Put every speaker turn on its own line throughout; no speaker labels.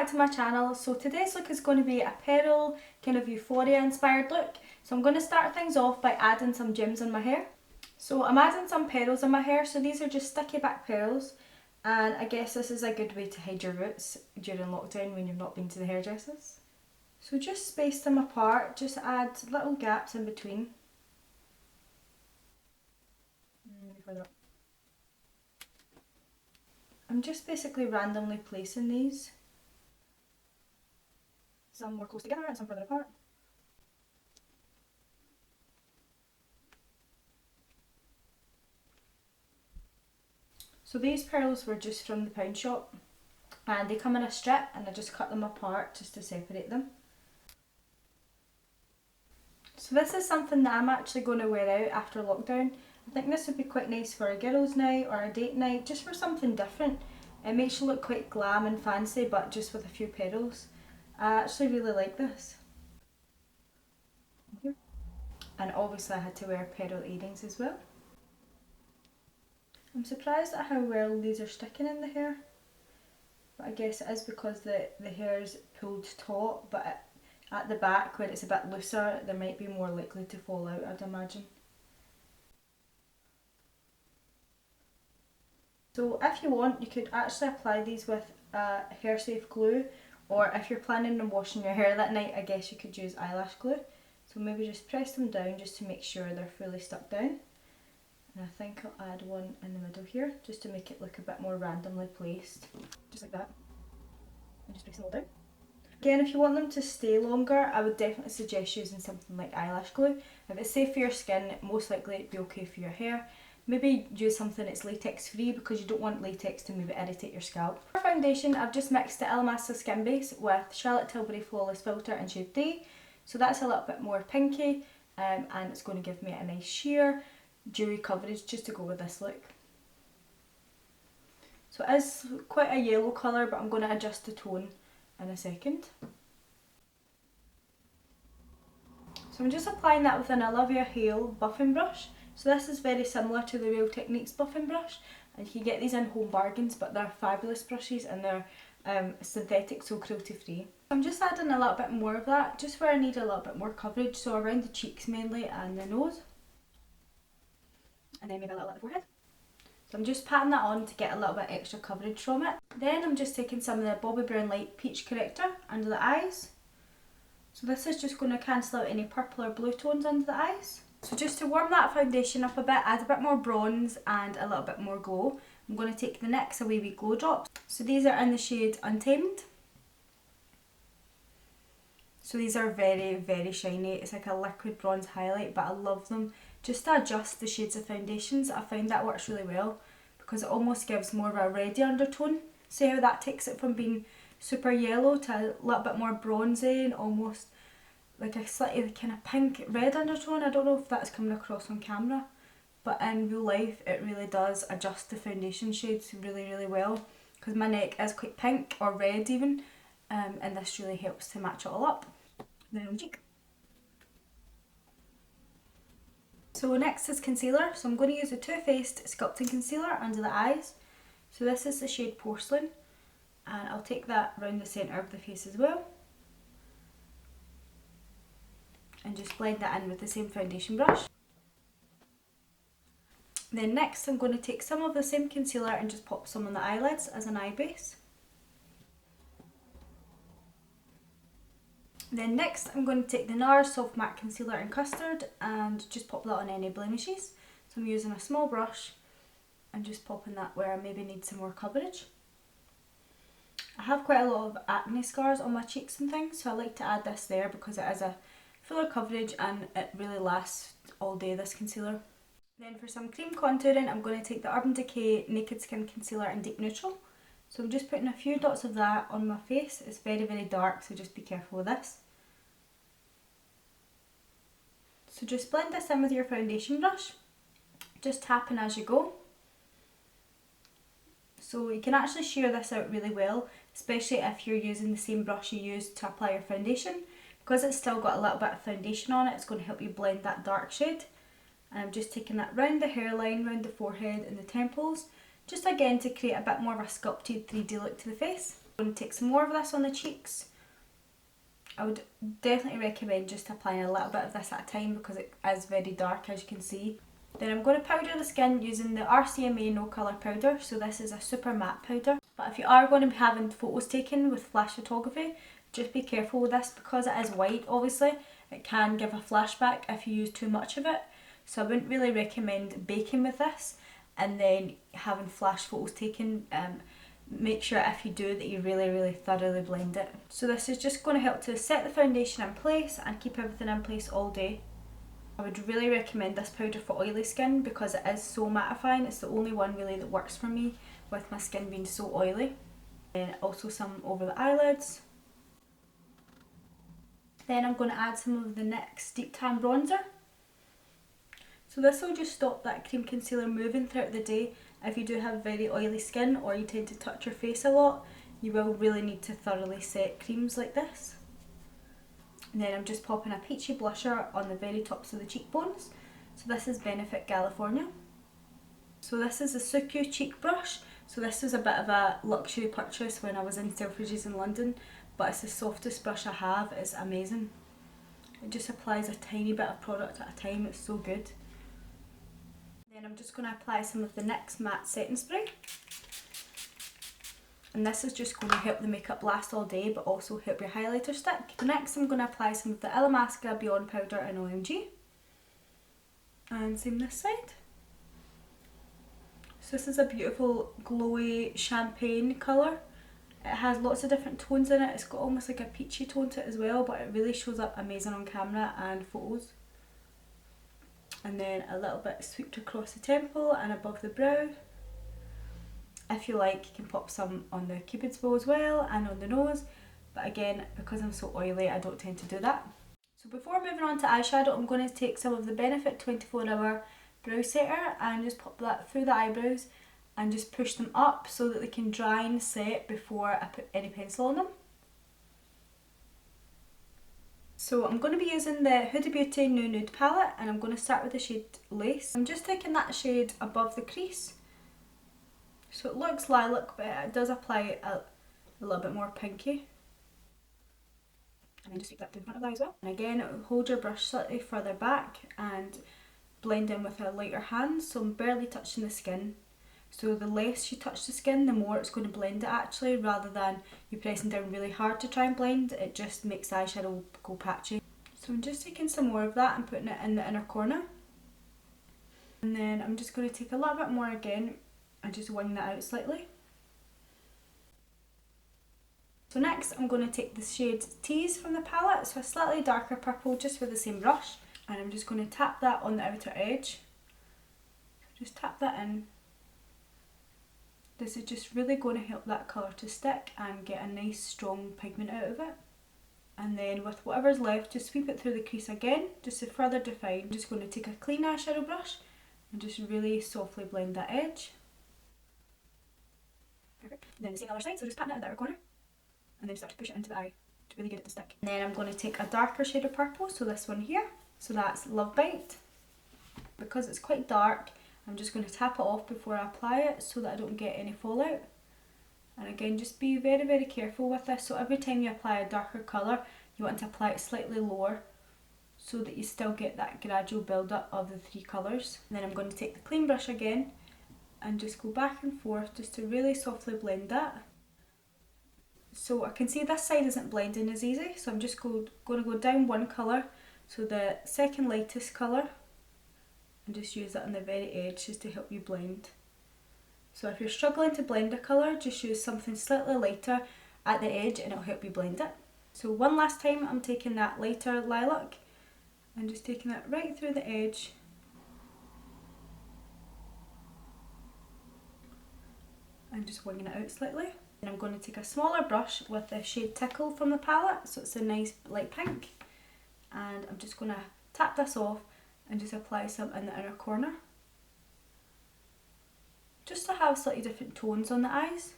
back to my channel. So today's look is going to be a pearl, kind of euphoria inspired look. So I'm going to start things off by adding some gems in my hair. So I'm adding some pearls in my hair, so these are just Stickyback pearls, and I guess this is a good way to hide your roots during lockdown when you've not been to the hairdressers. So just space them apart, just add little gaps in between. I'm just basically randomly placing these. Some more close together and some further apart. So these pearls were just from the pound shop, and they come in a strip, and I just cut them apart just to separate them. So this is something that I'm actually going to wear out after lockdown. I think this would be quite nice for a girls' night or a date night, just for something different. It makes you look quite glam and fancy, but just with a few pearls. I actually really like this. And obviously I had to wear pearl earrings as well. I'm surprised at how well these are sticking in the hair, but I guess it is because the hair is pulled taut, but at the back where it's a bit looser, they might be more likely to fall out, I'd imagine. So if you want, you could actually apply these with hair safe glue, or if you're planning on washing your hair that night, I guess you could use eyelash glue. So maybe just press them down just to make sure they're fully stuck down. And I think I'll add one in the middle here, just to make it look a bit more randomly placed. Just like that. And just press them all down. Again, if you want them to stay longer, I would definitely suggest using something like eyelash glue. If it's safe for your skin, most likely it'd be okay for your hair. Maybe use something that's latex free, because you don't want latex to maybe irritate your scalp. For foundation, I've just mixed the Illamasqua Skin Base with Charlotte Tilbury Flawless Filter in shade 3. So that's a little bit more pinky, and it's going to give me a nice sheer, dewy coverage just to go with this look. So it is quite a yellow colour, but I'm going to adjust the tone in a second. So I'm just applying that with an Olivia Hale buffing brush. So this is very similar to the Real Techniques buffing brush, and you can get these in Home Bargains, but they're fabulous brushes and they're synthetic, so cruelty free. I'm just adding a little bit more of that, just where I need a little bit more coverage, so around the cheeks mainly and the nose. And then maybe a little at the forehead. So I'm just patting that on to get a little bit extra coverage from it. Then I'm just taking some of the Bobbi Brown Light Peach Corrector under the eyes. So this is just going to cancel out any purple or blue tones under the eyes. So just to warm that foundation up a bit, add a bit more bronze and a little bit more glow, I'm going to take the NYX Away Wee Glow Drops. So these are in the shade Untamed. So these are very, very shiny. It's like a liquid bronze highlight, but I love them. Just to adjust the shades of foundations, I find that works really well, because it almost gives more of a reddy undertone. See how that takes it from being super yellow to a little bit more bronzy and almost like a slightly kind of pink red undertone. I don't know if that's coming across on camera, but in real life it really does adjust the foundation shades really, really well, because my neck is quite pink or red even, and this really helps to match it all up. Then on the cheek. So next is concealer. So I'm going to use the Too Faced Sculpting Concealer under the eyes. So this is the shade Porcelain, and I'll take that around the centre of the face as well. And just blend that in with the same foundation brush. Then next I'm going to take some of the same concealer and just pop some on the eyelids as an eye base. Then next I'm going to take the NARS Soft Matte Concealer in Custard and just pop that on any blemishes. So I'm using a small brush and just popping that where I maybe need some more coverage. I have quite a lot of acne scars on my cheeks and things, so I like to add this there because it is a fuller coverage and it really lasts all day, this concealer. Then for some cream contouring, I'm going to take the Urban Decay Naked Skin Concealer in Deep Neutral. So I'm just putting a few dots of that on my face. It's very, very dark, so just be careful with this. So just blend this in with your foundation brush, just tapping as you go. So you can actually shear this out really well, especially if you're using the same brush you used to apply your foundation. Because it's still got a little bit of foundation on it, it's going to help you blend that dark shade. And I'm just taking that round the hairline, round the forehead and the temples, just again to create a bit more of a sculpted 3D look to the face. I'm going to take some more of this on the cheeks. I would definitely recommend just applying a little bit of this at a time because it is very dark, as you can see. Then I'm going to powder the skin using the RCMA No Colour powder. So this is a super matte powder. But if you are going to be having photos taken with flash photography, just be careful with this because it is white, obviously. It can give a flashback if you use too much of it. So I wouldn't really recommend baking with this and then having flash photos taken. Make sure if you do that you really thoroughly blend it. So this is just going to help to set the foundation in place and keep everything in place all day. I would really recommend this powder for oily skin because it is so mattifying. It's the only one really that works for me with my skin being so oily. And also some over the eyelids. Then I'm going to add some of the NYX Deep Tan Bronzer. So this will just stop that cream concealer moving throughout the day. If you do have very oily skin or you tend to touch your face a lot, you will really need to thoroughly set creams like this. And then I'm just popping a peachy blusher on the very tops of the cheekbones. So this is Benefit California. So this is a Suku cheek brush. So this was a bit of a luxury purchase when I was in Selfridges in London, but it's the softest brush I have. It's amazing. It just applies a tiny bit of product at a time. It's so good. Then I'm just going to apply some of the NYX Matte Setting Spray. And this is just going to help the makeup last all day but also help your highlighter stick. So next I'm going to apply some of the Illamasqua Beyond Powder in OMG. And same this side. So this is a beautiful glowy champagne colour. It has lots of different tones in it. It's got almost like a peachy tone to it as well, but it really shows up amazing on camera and photos. And then a little bit swept across the temple and above the brow. If you like, you can pop some on the cupid's bow as well and on the nose, but again, because I'm so oily, I don't tend to do that. So before moving on to eyeshadow, I'm going to take some of the Benefit 24-Hour Brow Setter and just pop that through the eyebrows and just push them up so that they can dry and set before I put any pencil on them. So I'm going to be using the Huda Beauty New Nude palette and I'm going to start with the shade Lace. I'm just taking that shade above the crease. So it looks lilac, but it does apply a little bit more pinky. And then just sweep that to the front of the eye as well. And again, hold your brush slightly further back and blend in with a lighter hand. So I'm barely touching the skin. So the less you touch the skin, the more it's going to blend it actually, rather than you pressing down really hard to try and blend. It just makes the eyeshadow go patchy. So I'm just taking some more of that and putting it in the inner corner. And then I'm just going to take a little bit more again and just wing that out slightly. So next I'm going to take the shade Tease from the palette, so a slightly darker purple just with the same brush, and I'm just going to tap that on the outer edge. Just tap that in. This is just really going to help that colour to stick and get a nice strong pigment out of it. And then with whatever's left, just sweep it through the crease again, just to further define. I'm just going to take a clean eyeshadow brush and just really softly blend that edge. Perfect. And then the same other side, so just pat it in the outer corner and then start to push it into the eye to really get it to stick. And then I'm going to take a darker shade of purple, so this one here, so that's Love Bite. Because it's quite dark, I'm just going to tap it off before I apply it so that I don't get any fallout. And again, just be very careful with this, so every time you apply a darker colour, you want to apply it slightly lower so that you still get that gradual build up of the three colours. And then I'm going to take the clean brush again and just go back and forth just to really softly blend that. So I can see this side isn't blending as easy, so I'm just going to go down one colour, so the second lightest colour, and just use that on the very edge just to help you blend. So if you're struggling to blend a colour, just use something slightly lighter at the edge and it'll help you blend it. So one last time I'm taking that lighter lilac and just taking it right through the edge. And just winging it out slightly. And I'm going to take a smaller brush with the shade Tickle from the palette, so it's a nice light pink. And I'm just going to tap this off and just apply some in the inner corner. Just to have slightly different tones on the eyes.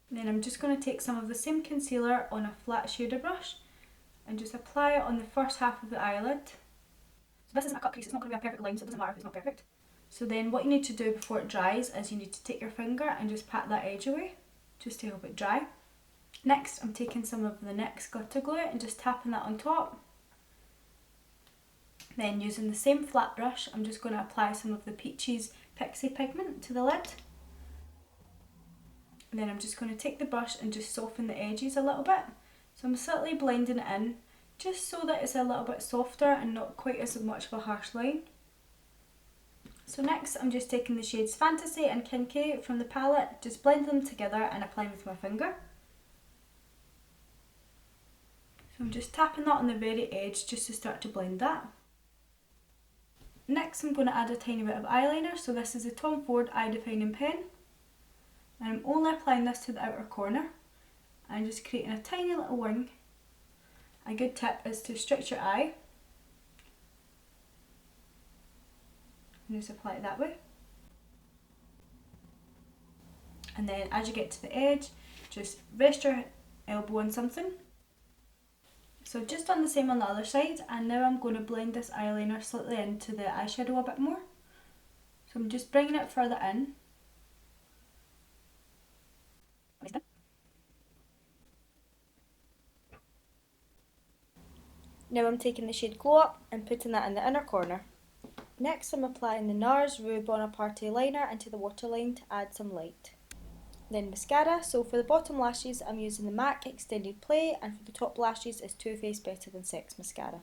And then I'm just going to take some of the same concealer on a flat shader brush and just apply it on the first half of the eyelid. So this isn't a cut crease, it's not going to be a perfect line, so it doesn't matter if it's not perfect. So then what you need to do before it dries is you need to take your finger and just pat that edge away, just to help it dry. Next, I'm taking some of the NYX glitter glue and just tapping that on top. Then using the same flat brush, I'm just going to apply some of the Peaches Pixie pigment to the lid. And then I'm just going to take the brush and just soften the edges a little bit. So I'm slightly blending it in, just so that it's a little bit softer and not quite as much of a harsh line. So next I'm just taking the shades Fantasy and Kinky from the palette, just blend them together and applying with my finger. So I'm just tapping that on the very edge just to start to blend that. Next I'm going to add a tiny bit of eyeliner, so this is a Tom Ford Eye Defining Pen. And I'm only applying this to the outer corner. I'm just creating a tiny little wing. A good tip is to stretch your eye. And just apply it that way. And then as you get to the edge, just rest your elbow on something. So just done the same on the other side, and now I'm going to blend this eyeliner slightly into the eyeshadow a bit more. So I'm just bringing it further in. Now I'm taking the shade Glow Up and putting that in the inner corner. Next I'm applying the NARS Rue Bonaparte liner into the waterline to add some light. Then mascara, so for the bottom lashes I'm using the MAC Extended Play, and for the top lashes is Too Faced Better Than Sex mascara.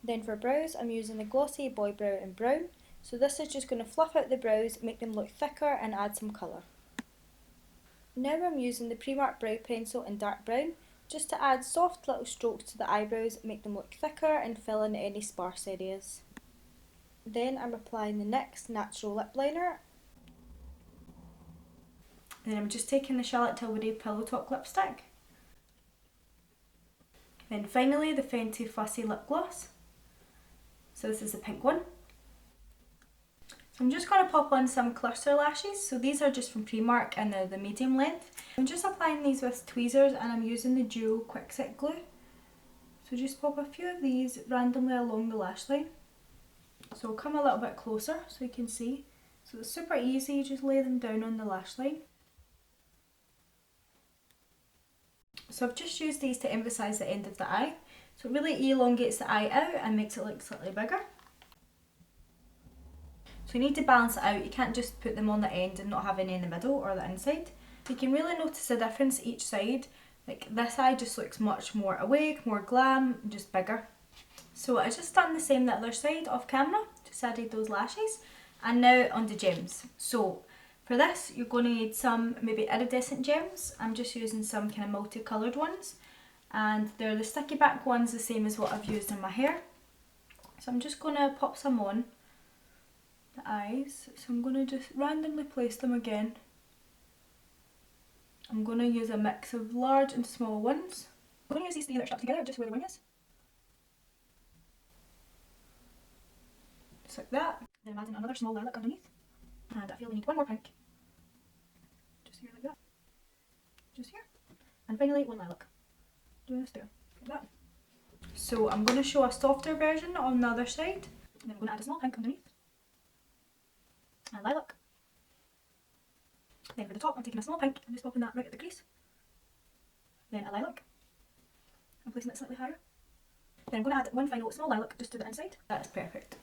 Then for brows I'm using the Glossy Boy Brow in brown, so this is just going to fluff out the brows, make them look thicker and add some colour. Now I'm using the Primark brow pencil in dark brown, just to add soft little strokes to the eyebrows, make them look thicker and fill in any sparse areas. Then I'm applying the NYX Natural lip liner. Then I'm just taking the Charlotte Tilbury Pillow Talk lipstick. Then finally the Fenty Fussy lip gloss. So this is the pink one. So I'm just going to pop on some cluster lashes. So these are just from Primark and they're the medium length. I'm just applying these with tweezers and I'm using the Duo Quick Set glue. So just pop a few of these randomly along the lash line. So I'll come a little bit closer so you can see. So it's super easy, you just lay them down on the lash line. So I've just used these to emphasise the end of the eye. So it really elongates the eye out and makes it look slightly bigger. So you need to balance it out, you can't just put them on the end and not have any in the middle or the inside. You can really notice the difference each side. Like this eye just looks much more awake, more glam, just bigger. So I just done the same the other side off camera, just added those lashes. And now on the gems. So for this you're going to need some maybe iridescent gems. I'm just using some kind of multicoloured ones. And they're the Stickyback ones, the same as what I've used in my hair. So I'm just going to pop some on the eyes. So I'm going to just randomly place them again. I'm going to use a mix of large and small ones. I'm going to use these three that are stuck together just where the wing is. Just like that. Then I'm adding another small lilac underneath. And I feel we need one more pink. Just here like that. Just here. And finally one lilac. Doing this there. Like that. So I'm going to show a softer version on the other side. And then I'm going to add a small pink underneath. And lilac. Then for the top I'm taking a small pink and just popping that right at the crease. Then a lilac. I'm placing it slightly higher. Then I'm going to add one final small lilac just to the inside. That is perfect.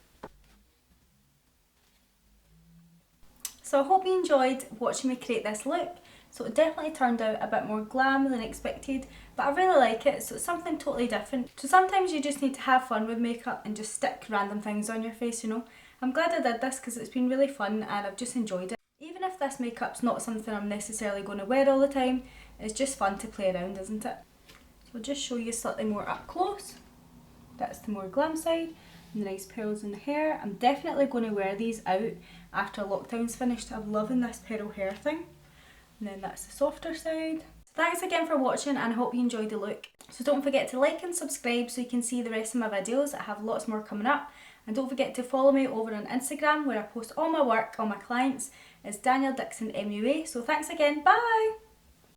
So I hope you enjoyed watching me create this look. So it definitely turned out a bit more glam than expected, but I really like it, so it's something totally different. So sometimes you just need to have fun with makeup and just stick random things on your face, you know. I'm glad I did this because it's been really fun and I've just enjoyed it. Even if this makeup's not something I'm necessarily going to wear all the time, it's just fun to play around, isn't it? So I'll just show you slightly more up close. That's the more glam side. And the nice pearls in the hair. I'm definitely going to wear these out after lockdown's finished. I'm loving this pearl hair thing. And then that's the softer side. So thanks again for watching and I hope you enjoyed the look. So don't forget to like and subscribe so you can see the rest of my videos. I have lots more coming up. And don't forget to follow me over on Instagram where I post all my work, all my clients. It's Danielle Dickson MUA. So thanks again, bye!